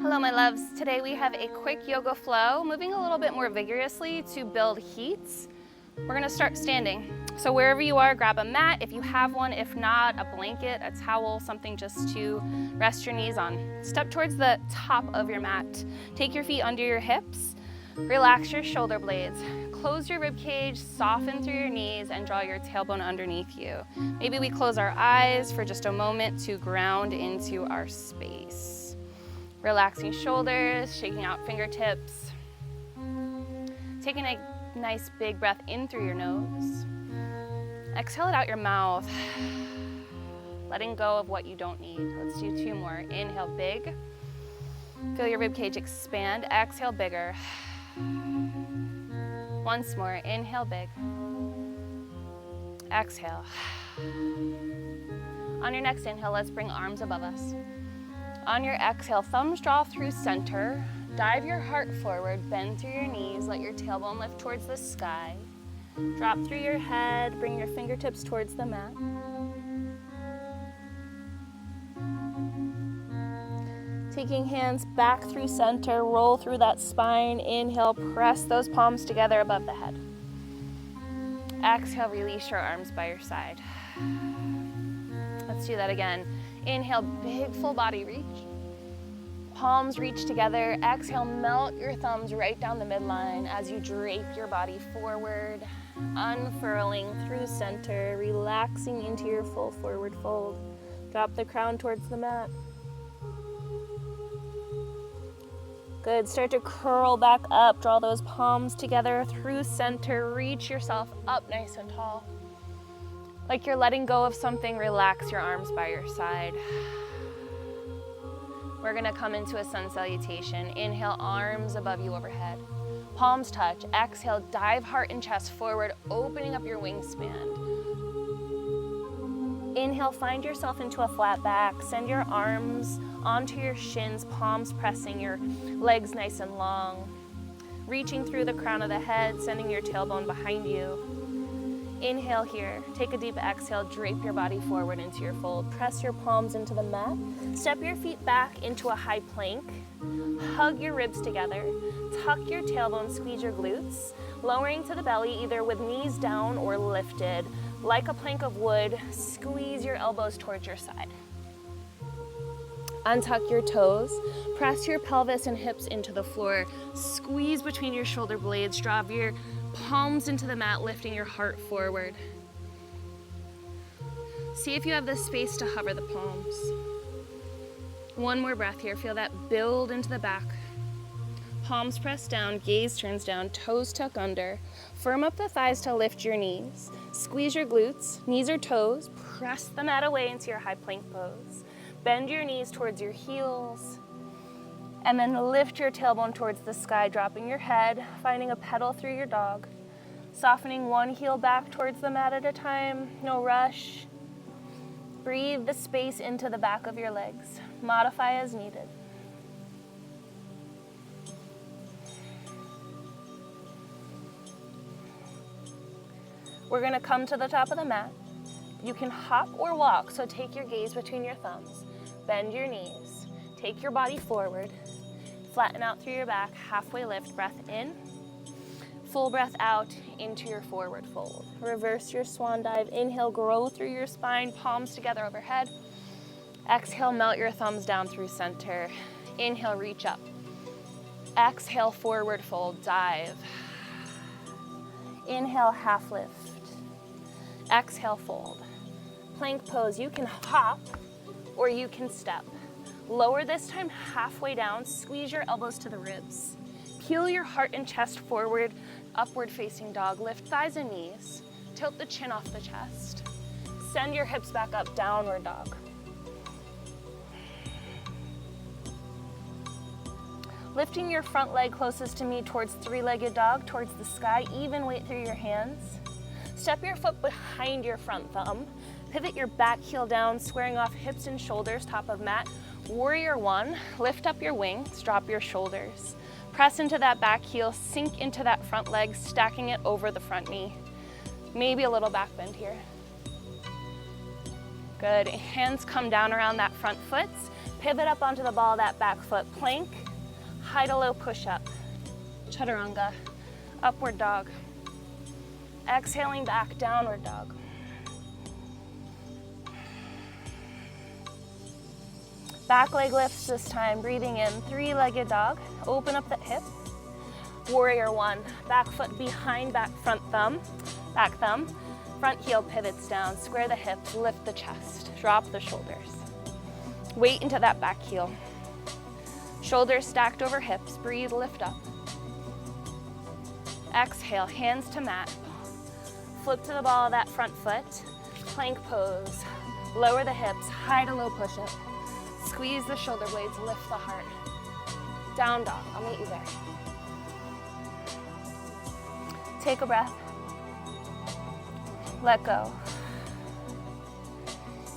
Hello my loves, today we have a quick yoga flow, moving a little bit more vigorously to build heat. We're gonna start standing. So wherever you are, grab a mat if you have one, if not, a blanket, a towel, something just to rest your knees on. Step towards the top of your mat. Take your feet under your hips, relax your shoulder blades, close your rib cage, soften through your knees, and draw your tailbone underneath you. Maybe we close our eyes for just a moment to ground into our space. Relaxing shoulders, shaking out fingertips. Taking a nice big breath in through your nose. Exhale it out your mouth. Letting go of what you don't need. Let's do two more. Inhale big. Feel your ribcage expand. Exhale bigger. Once more. Inhale big. Exhale. On your next inhale, let's bring arms above us. On your exhale, thumbs draw through center. Dive your heart forward, bend through your knees, let your tailbone lift towards the sky. Drop through your head, bring your fingertips towards the mat. Taking hands back through center, roll through that spine. Inhale, press those palms together above the head. Exhale, release your arms by your side. Let's do that again. Inhale, big full body reach. Palms reach together. Exhale, melt your thumbs right down the midline as you drape your body forward, unfurling through center, relaxing into your full forward fold. Drop the crown towards the mat. Good, start to curl back up. Draw those palms together through center. Reach yourself up nice and tall. Like you're letting go of something, relax your arms by your side. We're gonna come into a sun salutation. Inhale, arms above you overhead. Palms touch. Exhale, dive heart and chest forward, opening up your wingspan. Inhale, find yourself into a flat back. Send your arms onto your shins, palms pressing, your legs nice and long. Reaching through the crown of the head, sending your tailbone behind you. Inhale here, take a deep exhale, drape your body forward into your fold. Press your palms into the mat. Step your feet back into a high plank. Hug your ribs together. Tuck your tailbone, squeeze your glutes. Lowering to the belly, either with knees down or lifted. Like a plank of wood, squeeze your elbows towards your side. Untuck your toes. Press your pelvis and hips into the floor. Squeeze between your shoulder blades. Draw your palms into the mat, lifting your heart forward. See if you have the space to hover the palms. One more breath here. Feel that build into the back. Palms press down, gaze turns down, toes tuck under. Firm up the thighs to lift your knees. Squeeze your glutes, knees or toes. Press the mat away into your high plank pose. Bend your knees towards your heels. And then lift your tailbone towards the sky, dropping your head, finding a pedal through your dog. Softening one heel back towards the mat at a time, no rush. Breathe the space into the back of your legs. Modify as needed. We're gonna come to the top of the mat. You can hop or walk, so take your gaze between your thumbs. Bend your knees, take your body forward. Flatten out through your back, halfway lift, breath in. Full breath out into your forward fold. Reverse your swan dive. Inhale, grow through your spine, palms together overhead. Exhale, melt your thumbs down through center. Inhale, reach up. Exhale, forward fold, dive. Inhale, half lift. Exhale, fold. Plank pose, you can hop or you can step. Lower this time halfway down, squeeze your elbows to the ribs. Peel your heart and chest forward, upward facing dog. Lift thighs and knees. Tilt the chin off the chest. Send your hips back up, downward dog. Lifting your front leg closest to me towards three-legged dog, towards the sky, even weight through your hands. Step your foot behind your front thumb. Pivot your back heel down, squaring off hips and shoulders, top of mat. Warrior one, lift up your wings, drop your shoulders. Press into that back heel, sink into that front leg, stacking it over the front knee. Maybe a little back bend here. Good, hands come down around that front foot. Pivot up onto the ball of that back foot. Plank, high to low push-up. Chaturanga, upward dog. Exhaling back, downward dog. Back leg lifts this time, breathing in, three-legged dog. Open up that hip. Warrior one, back foot behind back thumb, front heel pivots down, square the hips, lift the chest, drop the shoulders. Weight into that back heel. Shoulders stacked over hips, breathe, lift up. Exhale, hands to mat. Flip to the ball of that front foot, plank pose. Lower the hips, high to low push-up. Squeeze the shoulder blades, lift the heart. Down dog, I'll meet you there. Take a breath. Let go.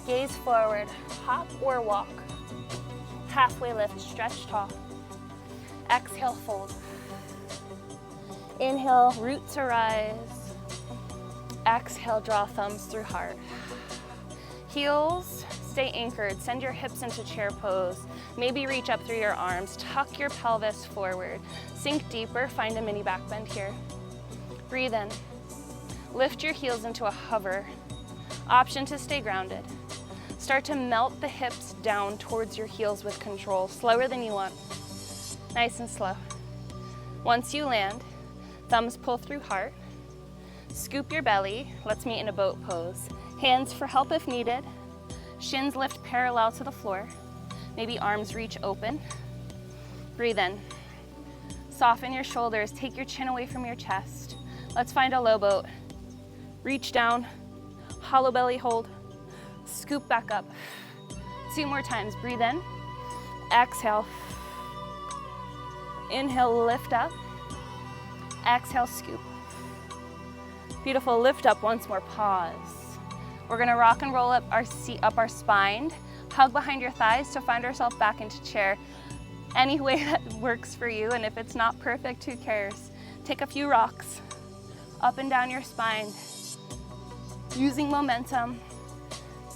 Gaze forward, hop or walk. Halfway lift, stretch tall. Exhale, fold. Inhale, root to rise. Exhale, draw thumbs through heart. Heels, stay anchored. Send your hips into chair pose. Maybe reach up through your arms. Tuck your pelvis forward. Sink deeper, find a mini back bend here. Breathe in. Lift your heels into a hover. Option to stay grounded. Start to melt the hips down towards your heels with control, slower than you want. Nice and slow. Once you land, thumbs pull through heart. Scoop your belly. Let's meet in a boat pose. Hands for help if needed. Shins lift parallel to the floor. Maybe arms reach open. Breathe in. Soften your shoulders. Take your chin away from your chest. Let's find a low boat. Reach down. Hollow belly hold. Scoop back up. 2 more times. Breathe in. Exhale. Inhale, lift up. Exhale, scoop. Beautiful, lift up once more, pause. We're gonna rock and roll up our seat, up our spine. Hug behind your thighs to find ourselves back into chair. Any way that works for you, and if it's not perfect, who cares? Take a few rocks up and down your spine. Using momentum.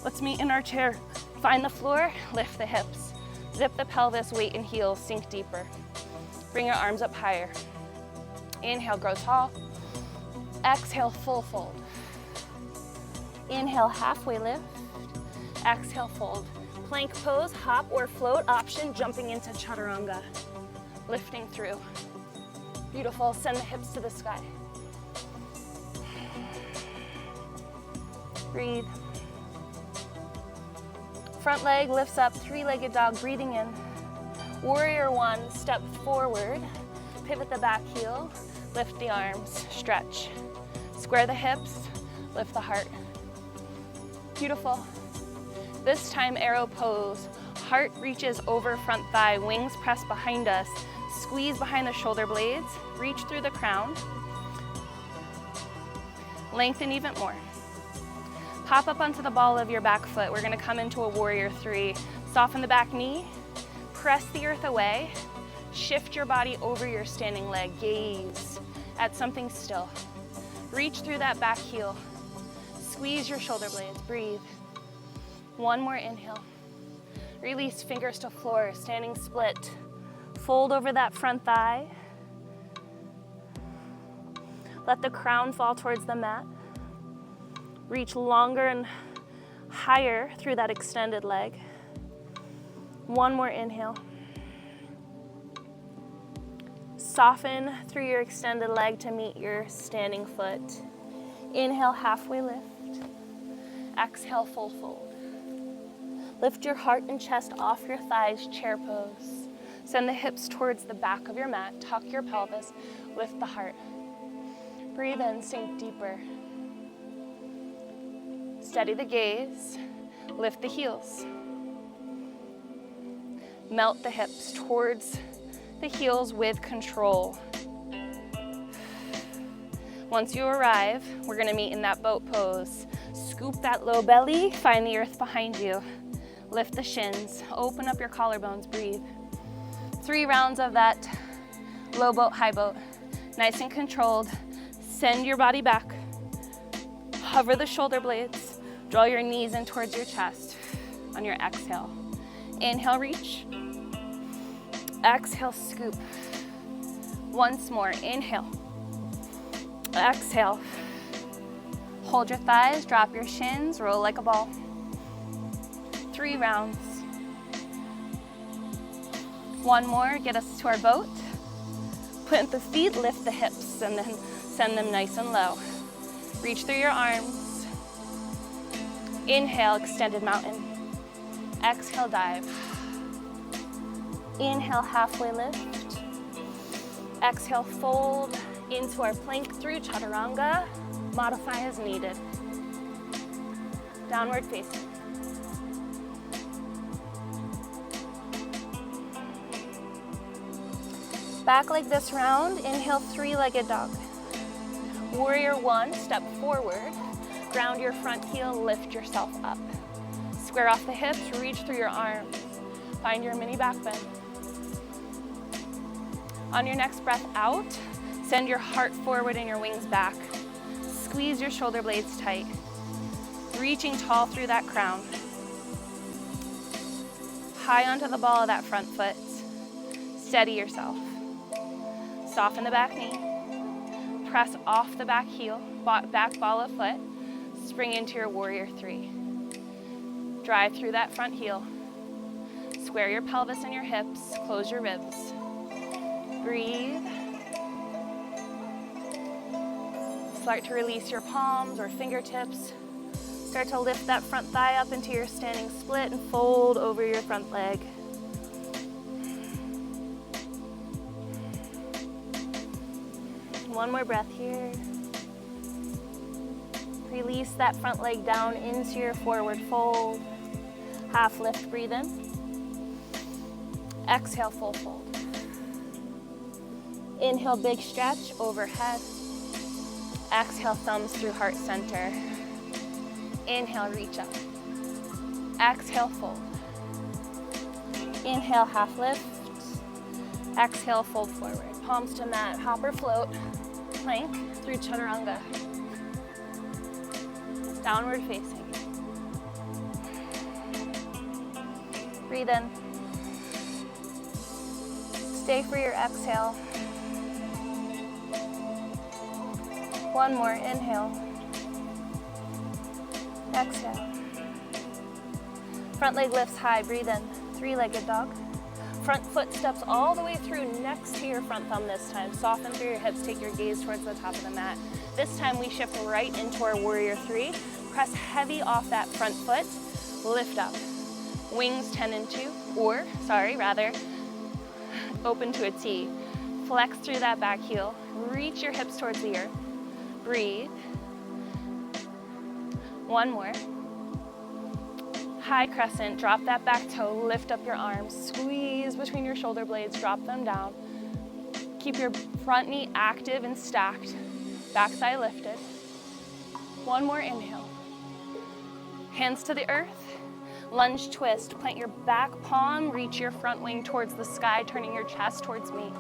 Let's meet in our chair. Find the floor, lift the hips. Zip the pelvis, weight and heels, sink deeper. Bring your arms up higher. Inhale, grow tall. Exhale, full fold. Inhale, halfway lift. Exhale, fold. Plank pose, hop or float option, jumping into chaturanga. Lifting through. Beautiful, send the hips to the sky. Breathe. Front leg lifts up, three-legged dog, breathing in. Warrior one, step forward. Pivot the back heel, lift the arms, stretch. Square the hips, lift the heart. Beautiful. This time, arrow pose. Heart reaches over front thigh, wings press behind us. Squeeze behind the shoulder blades, reach through the crown. Lengthen even more. Hop up onto the ball of your back foot. We're gonna come into a warrior three. Soften the back knee, press the earth away, shift your body over your standing leg, gaze at something still. Reach through that back heel, squeeze your shoulder blades, breathe. One more inhale. Release fingers to floor, standing split. Fold over that front thigh. Let the crown fall towards the mat. Reach longer and higher through that extended leg. One more inhale. Soften through your extended leg to meet your standing foot. Inhale, halfway lift. Exhale, full fold. Lift your heart and chest off your thighs, chair pose. Send the hips towards the back of your mat. Tuck your pelvis, lift the heart. Breathe in, sink deeper. Steady the gaze, lift the heels. Melt the hips towards the heels with control. Once you arrive, we're gonna meet in that boat pose. Scoop that low belly, find the earth behind you. Lift the shins, open up your collarbones, breathe. 3 rounds of that low boat, high boat. Nice and controlled. Send your body back. Hover the shoulder blades. Draw your knees in towards your chest on your exhale. Inhale, reach. Exhale, scoop. Once more, inhale. Exhale. Hold your thighs, drop your shins, roll like a ball. 3 rounds. One more, get us to our boat. Plant the feet, lift the hips, and then send them nice and low. Reach through your arms. Inhale, extended mountain. Exhale, dive. Inhale, halfway lift. Exhale, fold into our plank through chaturanga. Modify as needed. Downward facing. Back leg this round. Inhale, 3-legged dog. Warrior 1, step forward. Ground your front heel, lift yourself up. Square off the hips, reach through your arms. Find your mini back bend. On your next breath out, send your heart forward and your wings back. Squeeze your shoulder blades tight. Reaching tall through that crown. High onto the ball of that front foot. Steady yourself. Soften the back knee. Press off the back heel, back ball of foot. Spring into your warrior 3. Drive through that front heel. Square your pelvis and your hips. Close your ribs. Breathe. Start to release your palms or fingertips. Start to lift that front thigh up into your standing split and fold over your front leg. One more breath here. Release that front leg down into your forward fold. Half lift, breathe in. Exhale, full fold. Inhale, big stretch overhead. Exhale, thumbs through heart center. Inhale, reach up. Exhale, fold. Inhale, half lift. Exhale, fold forward. Palms to mat, hop or float. Plank through chaturanga. Downward facing. Breathe in. Stay for your exhale. One more, inhale. Exhale. Front leg lifts high, breathe in. 3-legged dog. Front foot steps all the way through next to your front thumb this time. Soften through your hips, take your gaze towards the top of the mat. This time we shift right into our warrior 3. Press heavy off that front foot, lift up. Wings 10 and 2, or, open to a T. Flex through that back heel, reach your hips towards the earth. Breathe. One more. High crescent, drop that back toe, lift up your arms, squeeze between your shoulder blades, drop them down. Keep your front knee active and stacked, back thigh lifted. One more inhale. Hands to the earth, lunge twist, plant your back palm, reach your front wing towards the sky, turning your chest towards me.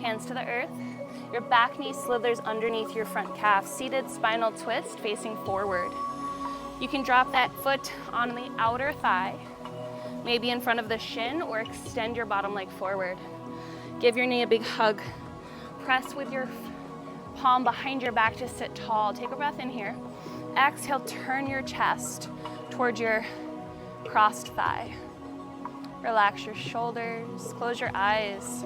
Hands to the earth. Your back knee slithers underneath your front calf. Seated spinal twist facing forward. You can drop that foot on the outer thigh, maybe in front of the shin, or extend your bottom leg forward. Give your knee a big hug. Press with your palm behind your back to sit tall. Take a breath in here. Exhale, turn your chest towards your crossed thigh. Relax your shoulders, close your eyes.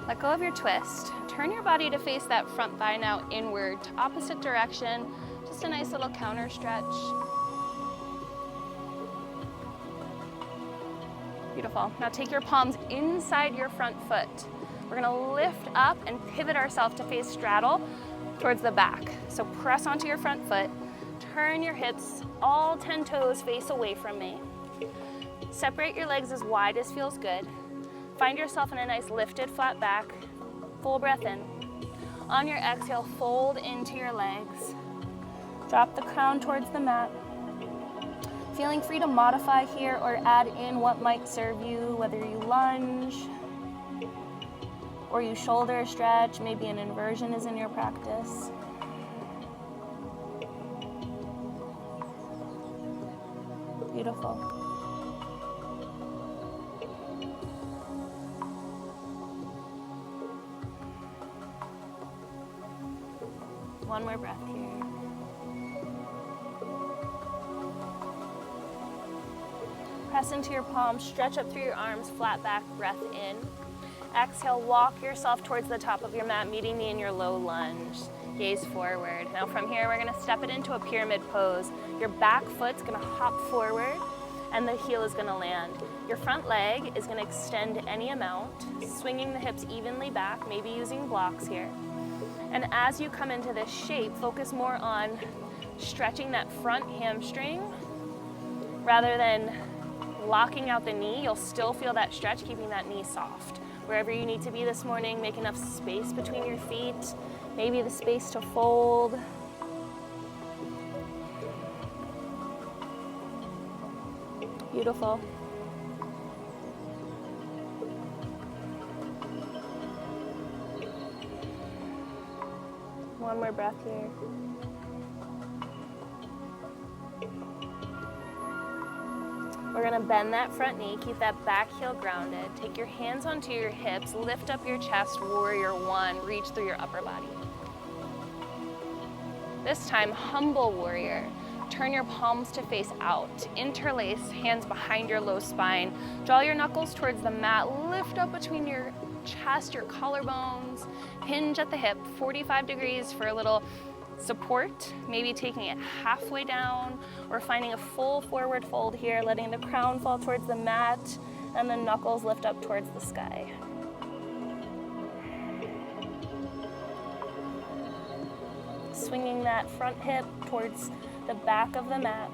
Let go of your twist. Turn your body to face that front thigh now inward, opposite direction. Just a nice little counter stretch. Beautiful. Now take your palms inside your front foot. We're gonna lift up and pivot ourselves to face straddle towards the back. So press onto your front foot, turn your hips, all 10 toes face away from me. Separate your legs as wide as feels good. Find yourself in a nice lifted flat back. Full breath in. On your exhale, fold into your legs. Drop the crown towards the mat. Feeling free to modify here or add in what might serve you, whether you lunge or you shoulder stretch, maybe an inversion is in your practice. Beautiful. One more breath here. Press into your palms, stretch up through your arms, flat back, breath in. Exhale, walk yourself towards the top of your mat, meeting me in your low lunge. Gaze forward. Now from here, we're gonna step it into a pyramid pose. Your back foot's gonna hop forward and the heel is gonna land. Your front leg is gonna extend any amount, swinging the hips evenly back, maybe using blocks here. And as you come into this shape, focus more on stretching that front hamstring rather than locking out the knee. You'll still feel that stretch, keeping that knee soft. Wherever you need to be this morning, make enough space between your feet, maybe the space to fold. Beautiful. One more breath here. We're gonna bend that front knee, keep that back heel grounded. Take your hands onto your hips, lift up your chest, warrior one, reach through your upper body. This time, humble warrior. Turn your palms to face out. Interlace hands behind your low spine. Draw your knuckles towards the mat. Lift up between your chest, your collarbones. Hinge at the hip, 45 degrees for a little support, maybe taking it halfway down or finding a full forward fold here, letting the crown fall towards the mat and the knuckles lift up towards the sky. Swinging that front hip towards the back of the mat.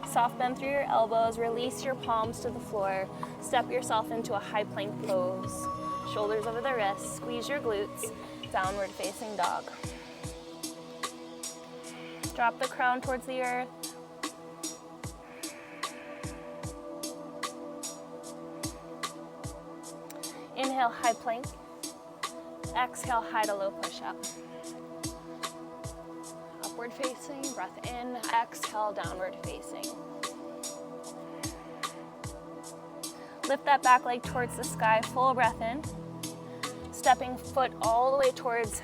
Soft bend through your elbows, release your palms to the floor, step yourself into a high plank pose. Shoulders over the wrists, squeeze your glutes, downward facing dog. Drop the crown towards the earth. Inhale, high plank. Exhale, high to low push-up. Upward facing, breath in, exhale, downward facing. Lift that back leg towards the sky, full breath in. Stepping foot all the way towards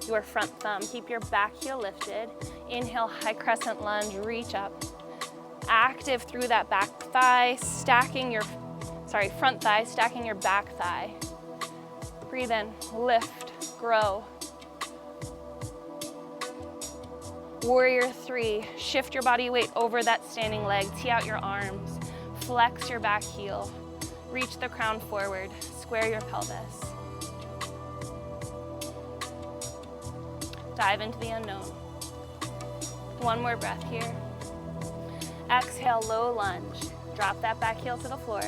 your front thumb. Keep your back heel lifted. Inhale, high crescent lunge, reach up. Active through that back thigh, front thigh, stacking your back thigh. Breathe in, lift, grow. Warrior three, shift your body weight over that standing leg, tee out your arms, flex your back heel, reach the crown forward, square your pelvis. Dive into the unknown. One more breath here. Exhale, low lunge. Drop that back heel to the floor.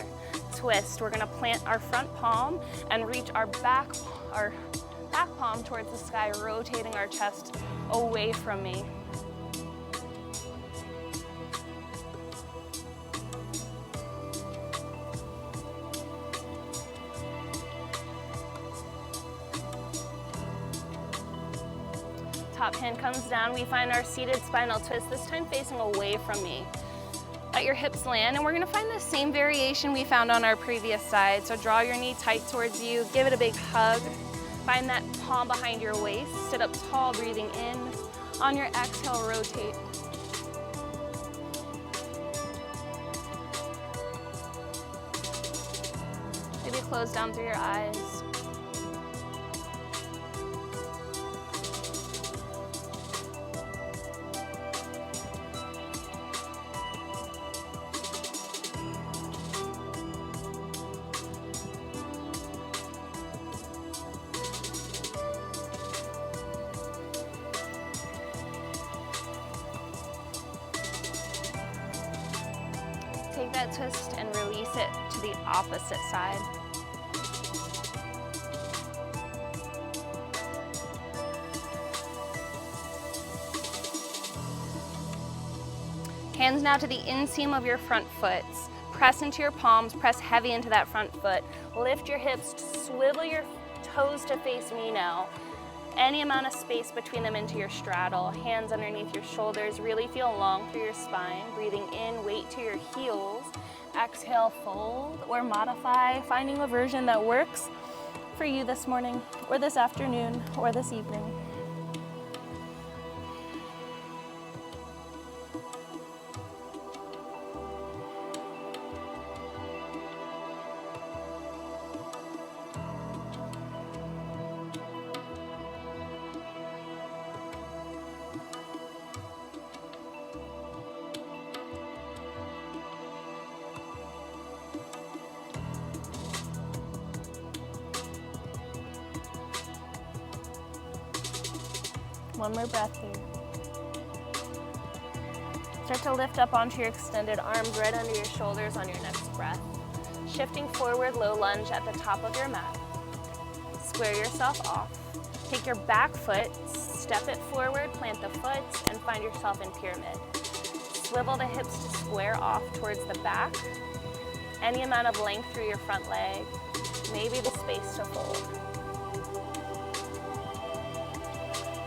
Twist. We're gonna plant our front palm and reach our back palm towards the sky, rotating our chest away from me. Top hand comes down. We find our seated spinal twist, this time facing away from me. Let your hips land, and we're gonna find the same variation we found on our previous side. So draw your knee tight towards you, give it a big hug. Find that palm behind your waist, sit up tall, breathing in. On your exhale, rotate. Maybe close down through your eyes. take that twist and release it to the opposite side. Hands now to the inseam of your front foot. Press into your palms, press heavy into that front foot. Lift your hips, swivel your toes to face me now. Any amount of space between them into your straddle. Hands underneath your shoulders, really feel long through your spine. Breathing in, weight to your heels. Exhale, fold or modify, finding a version that works for you this morning or this afternoon or this evening. One more breath here. Start to lift up onto your extended arms right under your shoulders on your next breath. Shifting forward, low lunge at the top of your mat. Square yourself off. Take your back foot, step it forward, plant the foot, and find yourself in pyramid. Swivel the hips to square off towards the back. Any amount of length through your front leg. Maybe the space to fold.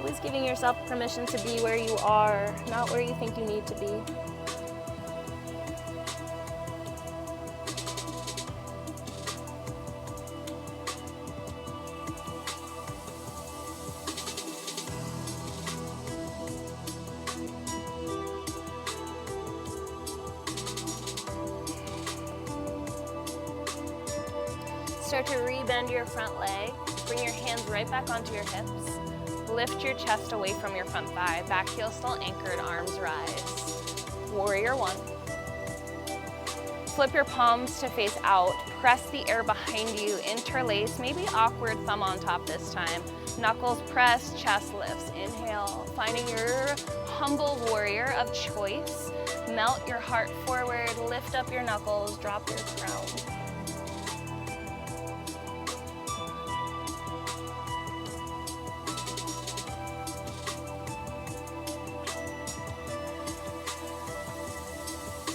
Always giving yourself permission to be where you are, not where you think you need to be. Start to rebend your front leg. Bring your hands right back onto your hips. Lift your chest away from your front thigh. Back heel still anchored, arms rise. Warrior one. Flip your palms to face out. Press the air behind you. Interlace, maybe awkward thumb on top this time. Knuckles press, chest lifts. Inhale, finding your humble warrior of choice. Melt your heart forward, lift up your knuckles, drop your crown.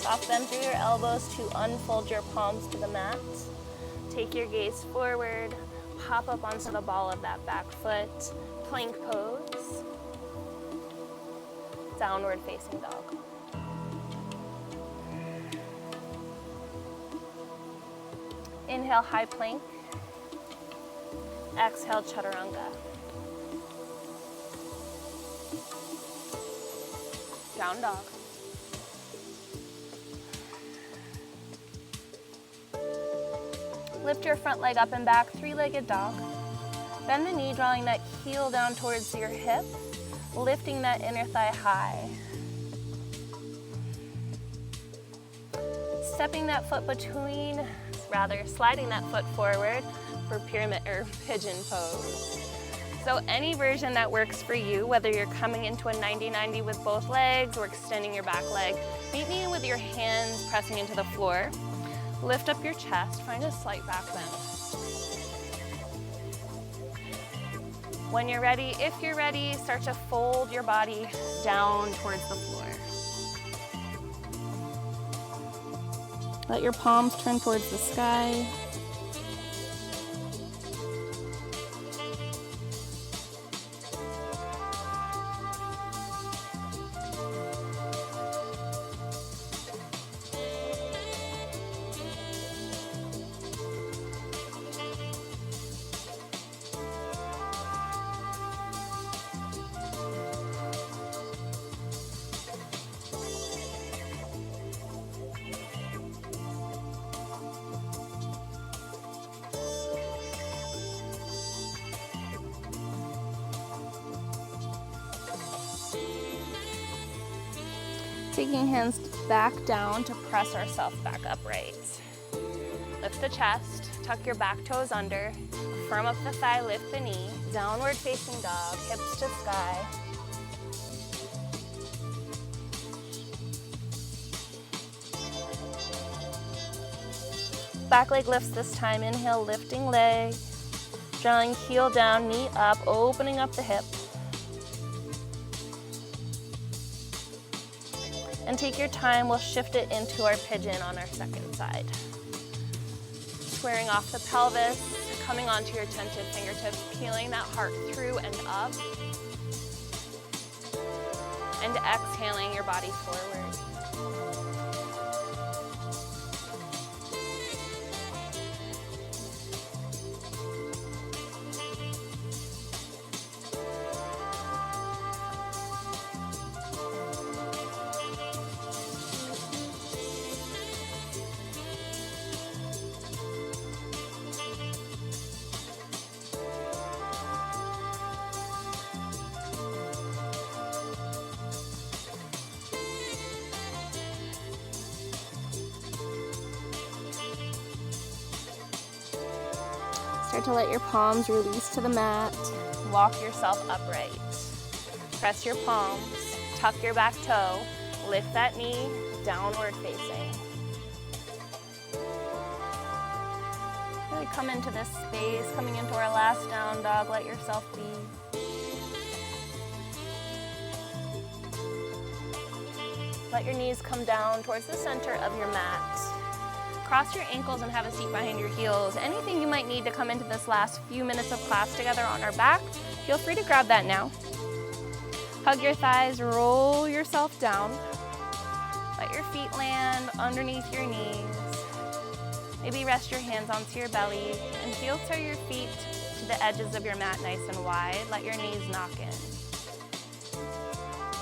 Soft bend through your elbows to unfold your palms to the mat. Take your gaze forward, pop up onto the ball of that back foot. Plank pose. Downward facing dog. Inhale, high plank. Exhale, chaturanga. Down dog. Lift your front leg up and back, three-legged dog. Bend the knee, drawing that heel down towards your hip, lifting that inner thigh high. Stepping that foot sliding that foot forward for pyramid or pigeon pose. So any version that works for you, whether you're coming into a 90-90 with both legs or extending your back leg, meet me with your hands pressing into the floor. Lift up your chest, find a slight back bend. When you're ready, if you're ready, start to fold your body down towards the floor. Let your palms turn towards the sky. Taking hands back down to press ourselves back upright. Lift the chest, tuck your back toes under, firm up the thigh, lift the knee, downward facing dog, hips to sky. Back leg lifts this time. Inhale, lifting leg. Drawing heel down, knee up, opening up the hip. And take your time, we'll shift it into our pigeon on our second side. Squaring off the pelvis, coming onto your tented fingertips, peeling that heart through and up. And exhaling your body forward. Start to let your palms release to the mat. Walk yourself upright. Press your palms, tuck your back toe, lift that knee, downward facing. Really come into this space, coming into our last down dog, let yourself be. Let your knees come down towards the center of your mat. Cross your ankles and have a seat behind your heels. Anything you might need to come into this last few minutes of class together on our back, feel free to grab that now. Hug your thighs, roll yourself down. Let your feet land underneath your knees. Maybe rest your hands onto your belly and heel toe your feet to the edges of your mat nice and wide. Let your knees knock in.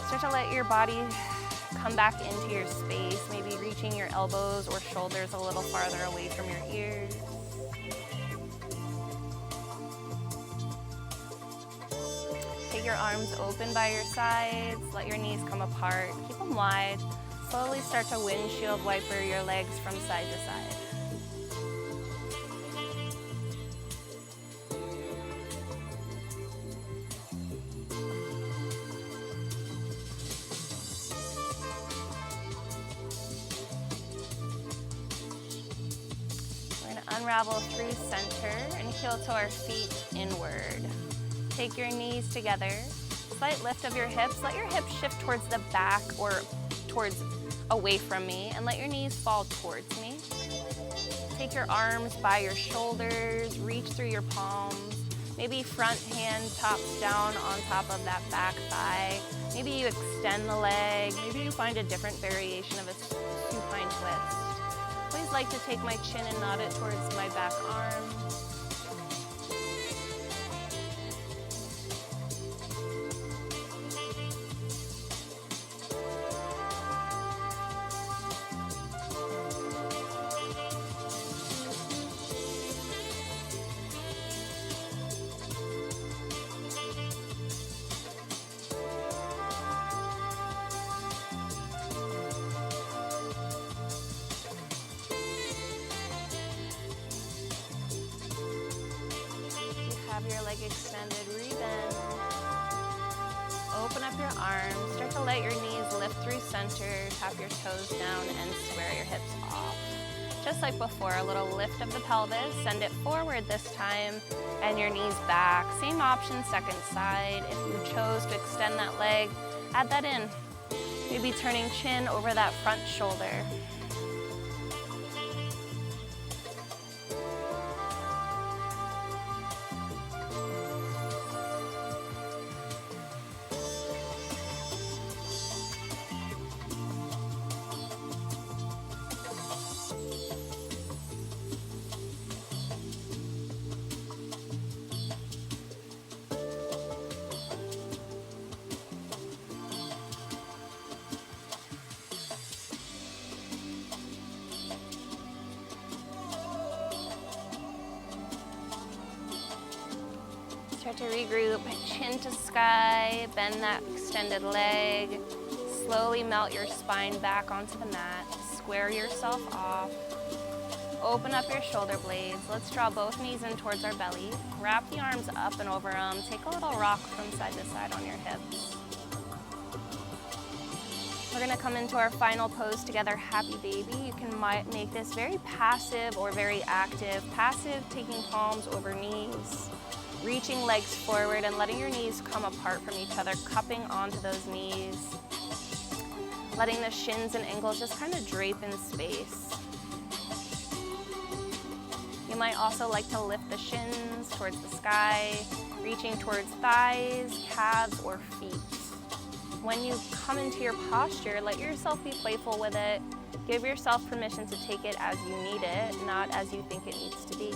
Start to let your body come back into your space, maybe reaching your elbows or shoulders a little farther away from your ears. Take your arms open by your sides, let your knees come apart, keep them wide. Slowly start to windshield wiper your legs from side to side. Unravel through center and heel to our feet inward. Take your knees together. Slight lift of your hips. Let your hips shift towards the back or towards away from me, and let your knees fall towards me. Take your arms by your shoulders. Reach through your palms. Maybe front hand tops down on top of that back thigh. Maybe you extend the leg. Maybe you find a different variation of a supine twist. I always like to take my chin and nod it towards my back arm. Have your leg extended, rebend. Open up your arms. Start to let your knees lift through center. Tap your toes down and square your hips off. Just like before, a little lift of the pelvis. Send it forward this time and your knees back. Same option, second side. If you chose to extend that leg, add that in. Maybe turning chin over that front shoulder. Start to regroup, chin to sky, bend that extended leg. Slowly melt your spine back onto the mat. Square yourself off. Open up your shoulder blades. Let's draw both knees in towards our belly. Wrap the arms up and over them. Take a little rock from side to side on your hips. We're gonna come into our final pose together, happy baby. You can make this very passive or very active. Passive, taking palms over knees, reaching legs forward and letting your knees come apart from each other, cupping onto those knees, letting the shins and ankles just kind of drape in space. You might also like to lift the shins towards the sky, reaching towards thighs, calves, or feet. When you come into your posture, let yourself be playful with it. Give yourself permission to take it as you need it, not as you think it needs to be.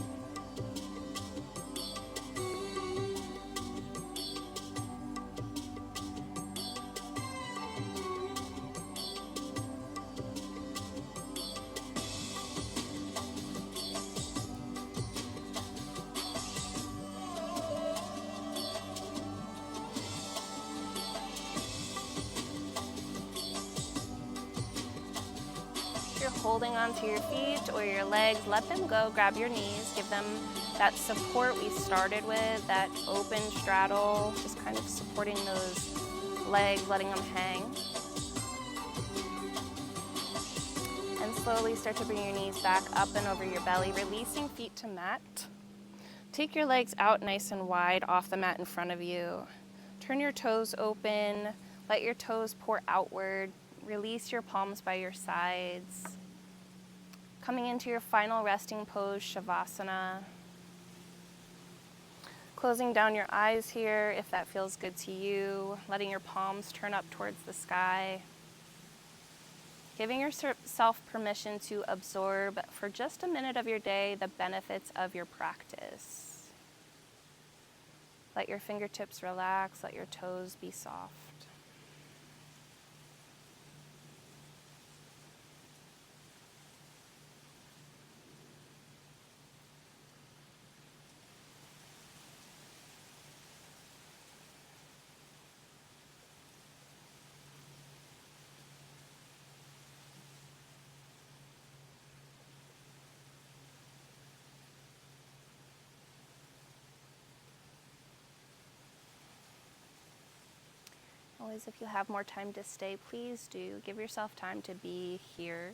Holding onto your feet or your legs, let them go, grab your knees, give them that support we started with, that open straddle, just kind of supporting those legs, letting them hang. And slowly start to bring your knees back up and over your belly, releasing feet to mat. Take your legs out nice and wide off the mat in front of you. Turn your toes open, let your toes pour outward, release your palms by your sides. Coming into your final resting pose, Shavasana. Closing down your eyes here if that feels good to you. Letting your palms turn up towards the sky. Giving yourself permission to absorb for just a minute of your day the benefits of your practice. Let your fingertips relax, let your toes be soft. Always, if you have more time to stay, please do. Give yourself time to be here.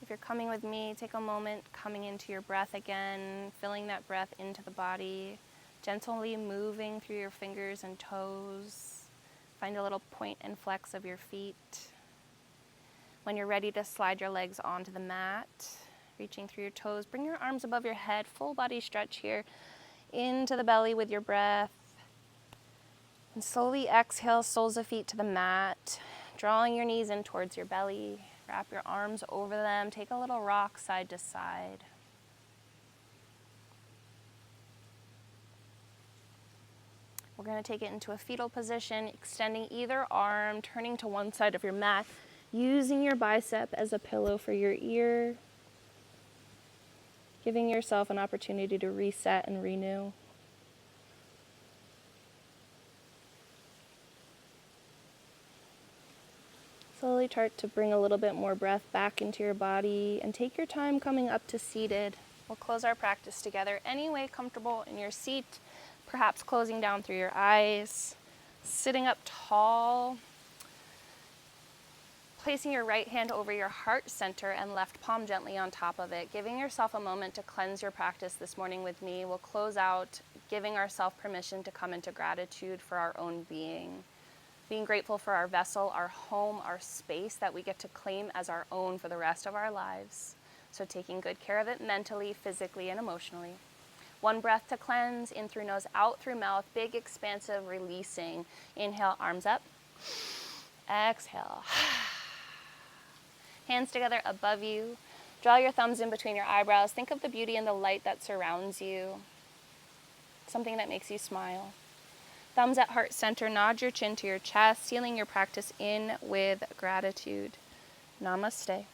If you're coming with me, take a moment coming into your breath again, filling that breath into the body, gently moving through your fingers and toes. Find a little point and flex of your feet. When you're ready to slide your legs onto the mat, reaching through your toes, bring your arms above your head, full body stretch here, into the belly with your breath. And slowly exhale, soles of feet to the mat, drawing your knees in towards your belly. Wrap your arms over them. Take a little rock side to side. We're going to take it into a fetal position, extending either arm, turning to one side of your mat, using your bicep as a pillow for your ear, giving yourself an opportunity to reset and renew. Slowly start to bring a little bit more breath back into your body and take your time coming up to seated. We'll close our practice together any way comfortable in your seat, perhaps closing down through your eyes, sitting up tall, placing your right hand over your heart center and left palm gently on top of it, giving yourself a moment to cleanse your practice this morning with me. We'll close out giving ourselves permission to come into gratitude for our own being grateful for our vessel, our home, our space that we get to claim as our own for the rest of our lives. So taking good care of it mentally, physically, and emotionally. One breath to cleanse, in through nose, out through mouth, big, expansive, releasing. Inhale, arms up. Exhale. Hands together above you. Draw your thumbs in between your eyebrows. Think of the beauty and the light that surrounds you. Something that makes you smile. Thumbs at heart center, nod your chin to your chest, sealing your practice in with gratitude. Namaste.